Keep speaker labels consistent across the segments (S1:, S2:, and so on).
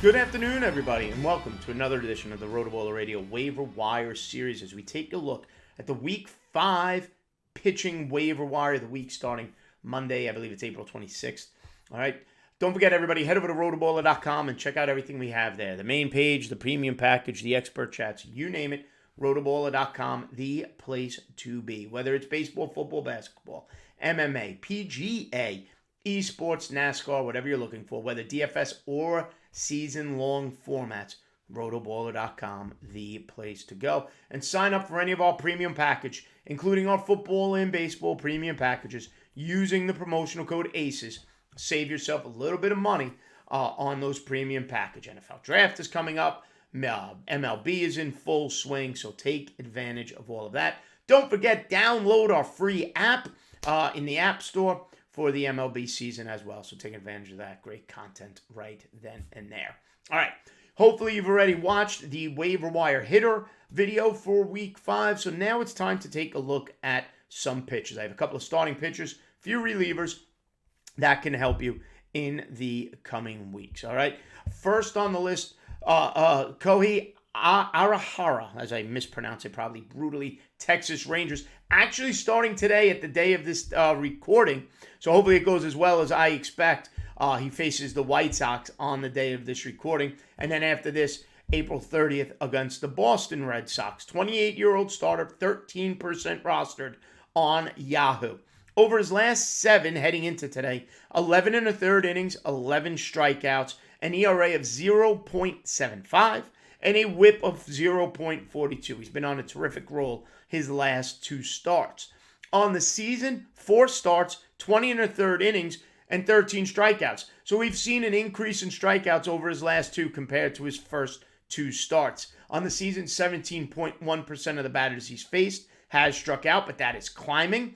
S1: Good afternoon, everybody, and welcome to another edition of the RotoBaller Radio Waiver Wire Series as we take a look at the Week 5 pitching waiver wire, the week starting Monday. I believe it's April 26th. All right. Don't forget, everybody, head over to rotoballer.com and check out everything we have there. The main page, the premium package, the expert chats, you name it, rotoballer.com, the place to be. Whether it's baseball, football, basketball, MMA, PGA, esports, NASCAR, whatever you're looking for, whether DFS or season-long formats, rotoballer.com, the place to go. And sign up for any of our premium package, including our football and baseball premium packages, using the promotional code ACES. Save yourself a little bit of money on those premium package. NFL Draft is coming up. MLB is in full swing, so take advantage of all of that. Don't forget, download our free app in the App Store for the MLB season as well. So take advantage of that. Great content right then and there. All right. Hopefully you've already watched the waiver wire hitter video for Week 5. So now it's time to take a look at some pitchers. I have a couple of starting pitchers, few relievers that can help you in the coming weeks. All right. First on the list, Kohei Arihara, as I mispronounce it probably brutally, Texas Rangers, actually starting today at the day of this recording. So hopefully it goes as well as I expect. He faces the White Sox on the day of this recording. And then after this, April 30th against the Boston Red Sox. 28-year-old starter, 13% rostered on Yahoo. Over his last 7 heading into today, 11 1/3 innings, 11 strikeouts, an ERA of 0.75, and a whip of 0.42. He's been on a terrific roll his last 2 starts. On the season, 4 starts, 20 1/3 innings, and 13 strikeouts. So we've seen an increase in strikeouts over his last 2 compared to his first 2 starts. On the season, 17.1% of the batters he's faced has struck out, but that is climbing.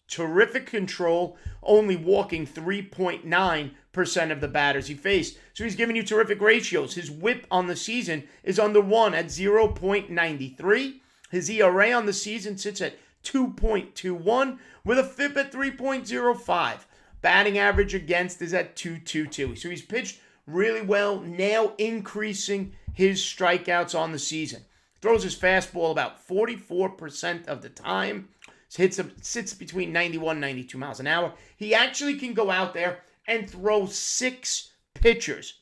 S1: Terrific control, only walking 3.9% of the batters he faced. So he's giving you terrific ratios. His whip on the season is under 1 at 0.93. His ERA on the season sits at 2.21 with a FIP at 3.05. Batting average against is at 2.22. So he's pitched really well, now increasing his strikeouts on the season. Throws his fastball about 44% of the time. Sits between 91 and 92 miles an hour. He actually can go out there and throw 6 pitches.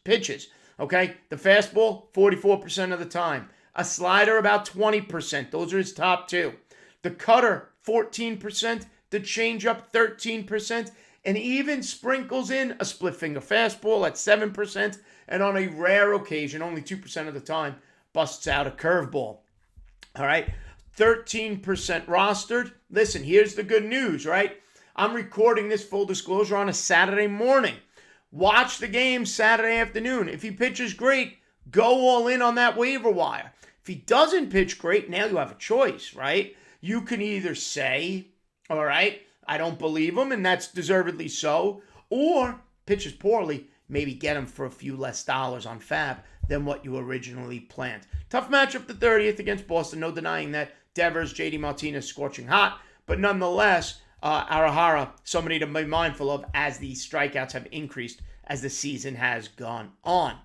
S1: Okay? The fastball, 44% of the time. A slider, about 20%. Those are his top 2. The cutter, 14%. The changeup, 13%. And even sprinkles in a split finger fastball at 7%. And on a rare occasion, only 2% of the time, busts out a curveball. All right? 13% rostered. Listen, here's the good news, right? I'm recording this, full disclosure, on a Saturday morning. Watch the game Saturday afternoon. If he pitches great, go all in on that waiver wire. If he doesn't pitch great, now you have a choice, right? You can either say, all right, I don't believe him, and that's deservedly so, or pitches poorly, maybe get him for a few less dollars on Fab than what you originally planned. Tough matchup the 30th against Boston, no denying that. Devers, JD Martinez scorching hot, but nonetheless, Arihara, somebody to be mindful of as the strikeouts have increased as the season has gone on.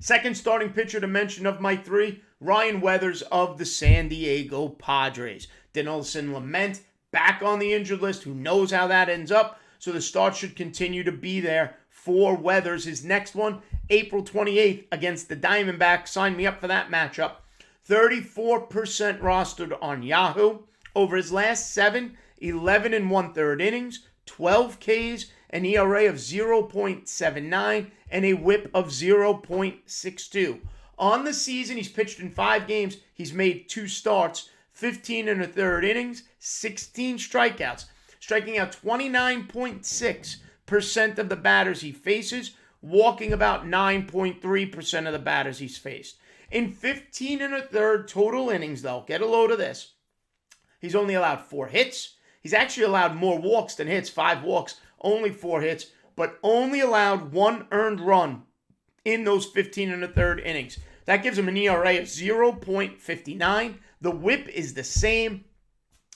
S1: Second starting pitcher to mention of my 3, Ryan Weathers of the San Diego Padres. Dinelson Lamet back on the injured list. Who knows how that ends up? So the start should continue to be there for Weathers. His next one, April 28th against the Diamondbacks. Sign me up for that matchup. 34% rostered on Yahoo. Over his last 7, 11 1/3 innings, 12 Ks, an ERA of 0.79, and a whip of 0.62. On the season, he's pitched in 5 games. He's made 2 starts, 15 1/3 innings, 16 strikeouts, striking out 29.6% of the batters he faces, walking about 9.3% of the batters he's faced. In 15 1/3 total innings, though, get a load of this, he's only allowed 4 hits. He's actually allowed more walks than hits, 5 walks, only 4 hits, but only allowed 1 earned run in those 15 1/3 innings. That gives him an ERA of 0.59. The whip is the same,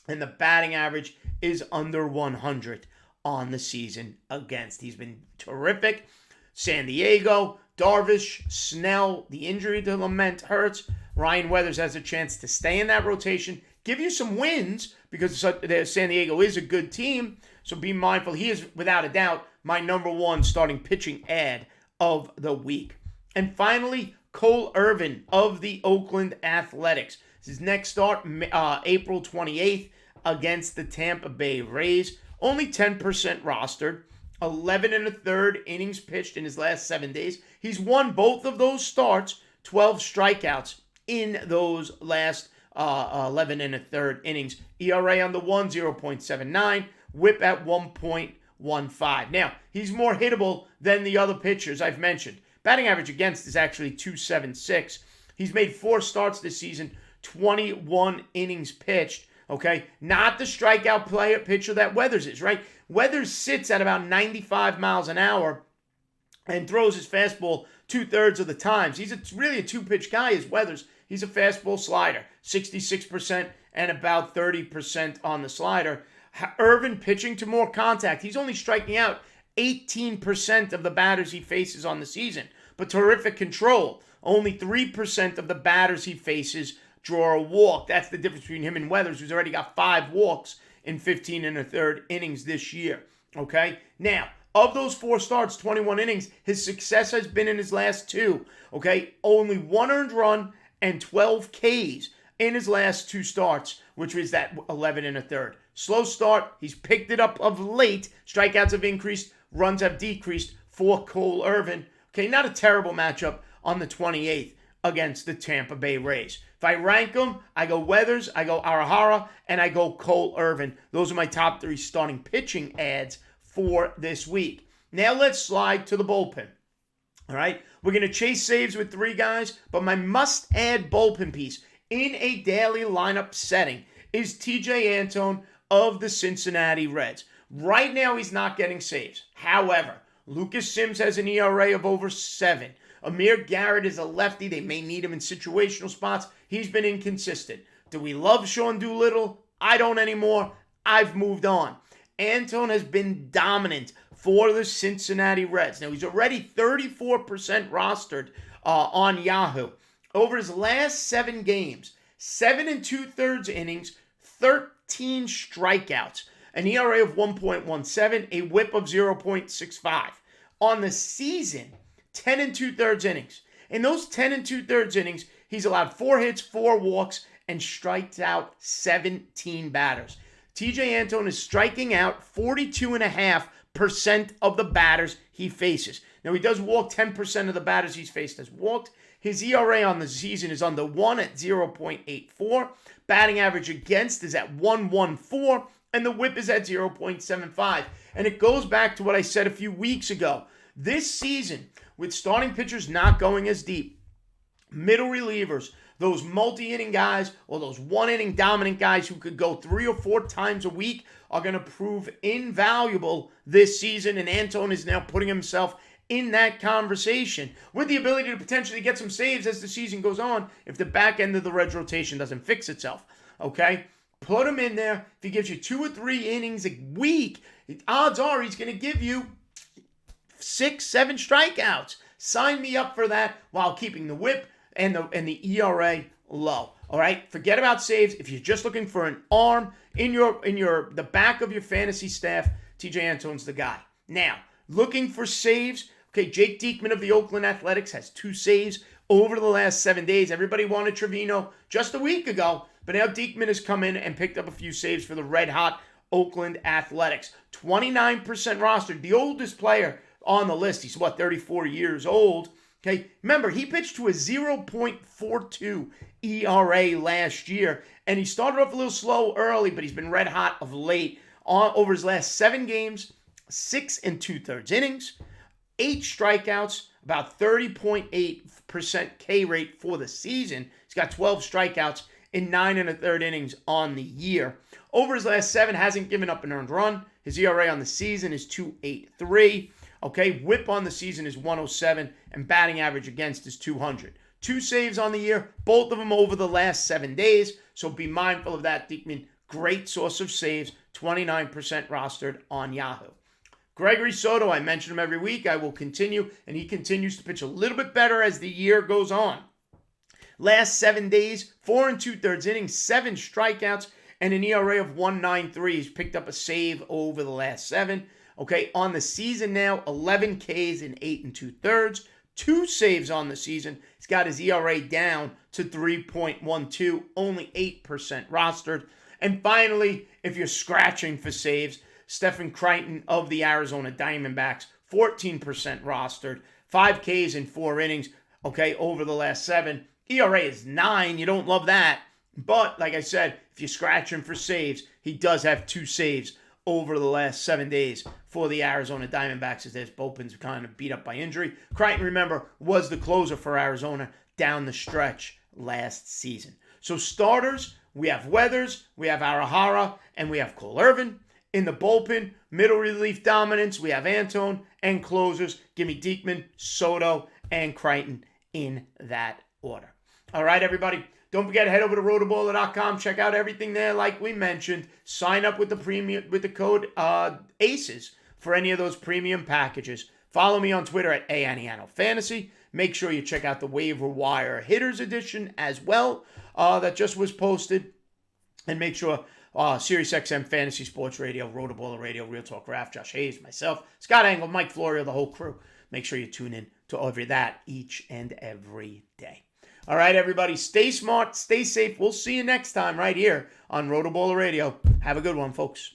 S1: and the batting average is under 100 on the season against. He's been terrific. San Diego, Darvish, Snell, the injury to Lament hurts. Ryan Weathers has a chance to stay in that rotation, give you some wins because San Diego is a good team. So be mindful. He is, without a doubt, my number one starting pitching ad of the week. And finally, Kohei Irvin of the Oakland Athletics. His next start, April 28th against the Tampa Bay Rays. Only 10% rostered. 11 1/3 innings pitched in his last 7 days. He's won both of those starts, 12 strikeouts in those last 11 1/3 innings. ERA on the 1, 0.79. Whip at 1.15. Now, he's more hittable than the other pitchers I've mentioned. Batting average against is actually 276. He's made 4 starts this season, 21 innings pitched. Okay, not the strikeout pitcher that Weathers is, right? Weathers sits at about 95 miles an hour and throws his fastball 2/3 of the times. He's really a two-pitch guy, is Weathers. He's a fastball slider, 66% and about 30% on the slider. Irvin pitching to more contact. He's only striking out 18% of the batters he faces on the season, but terrific control. Only 3% of the batters he faces draw a walk. That's the difference between him and Weathers, who's already got 5 walks in 15 1/3 innings this year. Okay? Now, of those 4 starts, 21 innings, his success has been in his last 2. Okay? Only 1 earned run and 12 Ks in his last 2 starts, which was that 11 1/3. Slow start. He's picked it up of late. Strikeouts have increased. Runs have decreased for Kohei Irvin. Okay, not a terrible matchup on the 28th against the Tampa Bay Rays. If I rank them, I go Weathers, I go Arihara, and I go Kohei Irvin. Those are my top 3 starting pitching ads for this week. Now let's slide to the bullpen. All right, we're going to chase saves with 3 guys, but my must-add bullpen piece in a daily lineup setting is Tejay Antone of the Cincinnati Reds. Right now, he's not getting saves. However, Lucas Sims has an ERA of over 7. Amir Garrett is a lefty. They may need him in situational spots. He's been inconsistent. Do we love Sean Doolittle? I don't anymore. I've moved on. Antone has been dominant for the Cincinnati Reds. Now, he's already 34% rostered on Yahoo. Over his last 7 games, 7 2/3 innings, 13 strikeouts, an ERA of 1.17, a whip of 0.65. On the season, 10 2/3 innings. In those 10 2/3 innings, he's allowed 4 hits, 4 walks, and strikes out 17 batters. Tejay Antone is striking out 42.5% of the batters he faces. Now, he does walk 10% of the batters he's faced has walked. His ERA on the season is under 1 at 0.84. Batting average against is at 1.14. And the whip is at 0.75. And it goes back to what I said a few weeks ago. This season, with starting pitchers not going as deep, middle relievers, those multi-inning guys or those one-inning dominant guys who could go 3 or 4 times a week are going to prove invaluable this season. And Antone is now putting himself in that conversation with the ability to potentially get some saves as the season goes on if the back end of the Reds rotation doesn't fix itself. Okay? Put him in there. If he gives you 2 or 3 innings a week, odds are he's going to give you 6, 7 strikeouts. Sign me up for that while keeping the whip and the ERA low. All right? Forget about saves. If you're just looking for an arm in the back of your fantasy staff, Tejay Antone's the guy. Now, looking for saves. Okay, Jake Diekman of the Oakland Athletics has 2 saves over the last 7 days. Everybody wanted Trevino just a week ago, but now Diekman has come in and picked up a few saves for the red-hot Oakland Athletics. 29% rostered. The oldest player on the list. He's, 34 years old. Okay, remember, he pitched to a 0.42 ERA last year, and he started off a little slow early, but he's been red-hot of late. Over his last 7 games, 6 2/3 innings, 8 strikeouts, about 30.8% K rate for the season. He's got 12 strikeouts in 9 1/3 innings on the year. Over his last 7, hasn't given up an earned run. His ERA on the season is 2.83. Okay, whip on the season is 107, and batting average against is 200. 2 saves on the year, both of them over the last 7 days, so be mindful of that, Diekman. Great source of saves, 29% rostered on Yahoo. Gregory Soto, I mention him every week. I will continue, and he continues to pitch a little bit better as the year goes on. Last 7 days, 4 2/3 innings, 7 strikeouts, and an ERA of 1.93. He's picked up a save over the last 7. Okay, on the season now, 11 Ks in 8 2/3. 2 saves on the season. He's got his ERA down to 3.12, only 8% rostered. And finally, if you're scratching for saves, Stefan Crichton of the Arizona Diamondbacks, 14% rostered, 5 Ks in 4 innings, okay, over the last 7. ERA is 9. You don't love that. But, like I said, if you're scratching for saves, he does have 2 saves over the last 7 days for the Arizona Diamondbacks as their bullpen's kind of beat up by injury. Crichton, remember, was the closer for Arizona down the stretch last season. So starters, we have Weathers, we have Arihara, and we have Cole Irvin. In the bullpen, middle relief dominance, we have Antone, and closers, give me Diekman, Soto, and Crichton in that order. All right, everybody. Don't forget to head over to rotoballer.com. Check out everything there, like we mentioned. Sign up with the code ACES for any of those premium packages. Follow me on Twitter at Aniano of Fantasy. Make sure you check out the Waiver Wire Hitters Edition as well that just was posted. And make sure SiriusXM Fantasy Sports Radio, RotoBaller Radio, Real Talk Raf, Josh Hayes, myself, Scott Engel, Mike Florio, the whole crew. Make sure you tune in to every that each and every day. All right, everybody, stay smart, stay safe. We'll see you next time right here on RotoBaller Radio. Have a good one, folks.